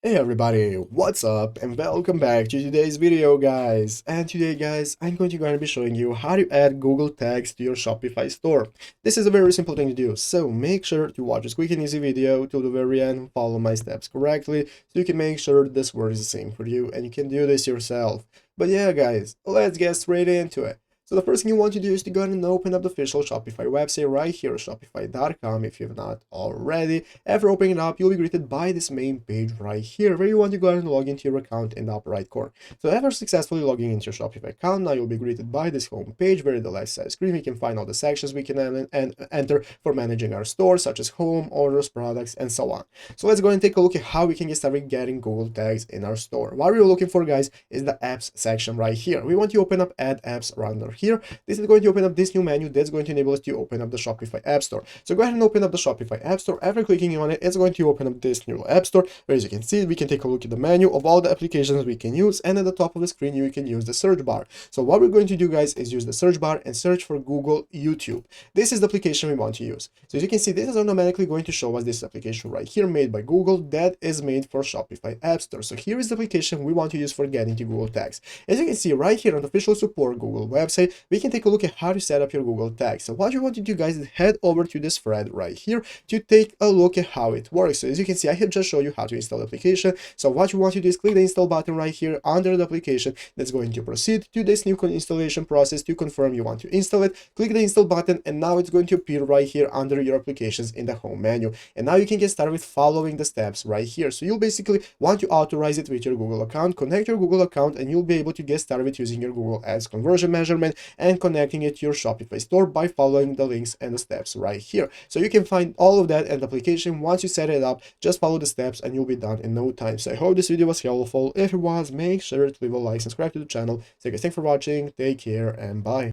Hey everybody, what's up and welcome back to today's video guys. And today guys, I'm going to be showing you how to add Google tags to your Shopify store. This is a very simple thing to do, so make sure to watch this quick and easy video till the very end, follow my steps correctly so you can make sure this works the same for you and you can do this yourself. But yeah guys, let's get straight into it. So the first thing you want to do is to go ahead and open up the official Shopify website right here, shopify.com if you've not already. After opening it up, you'll be greeted by this main page right here where you want to go ahead and log into your account in the upper right corner. So after successfully logging into your Shopify account, now you'll be greeted by this home page where the left side screen we can find all the sections we can enter for managing our store, such as home, orders, products, and so on. So let's go and take a look at how we can get started getting Google tags in our store. What we're looking for, guys, is the apps section right here. We want to open up add apps under here. This is going to open up this new menu that's going to enable us to open up the Shopify App Store. So go ahead and open up the Shopify App Store. After clicking on it, it's going to open up this new App Store, where as you can see, we can take a look at the menu of all the applications we can use, and at the top of the screen, you can use the search bar. So what we're going to do, guys, is use the search bar and search for Google YouTube. This is the application we want to use. So as you can see, this is automatically going to show us this application right here made by Google that is made for Shopify App Store. So here is the application we want to use for getting to Google tags. As you can see right here on the official support Google website, we can take a look at how to set up your Google tags. So what you want to do, guys, is head over to this thread right here to take a look at how it works. So as you can see, I have just shown you how to install the application. So what you want to do is click the install button right here under the application. That's going to proceed to this new installation process to confirm you want to install it. Click the install button and now it's going to appear right here under your applications in the home menu. And now you can get started with following the steps right here. So you'll basically want to authorize it with your Google account, connect your Google account, and you'll be able to get started with using your Google Ads conversion measurement and connecting it to your Shopify store by following the links and the steps right here. So you can find all of that in the application. Once you set it up, just follow the steps and you'll be done in no time. So I hope this video was helpful. If it was, make sure to leave a like, subscribe to the channel. So guys, thanks for watching, take care, and bye.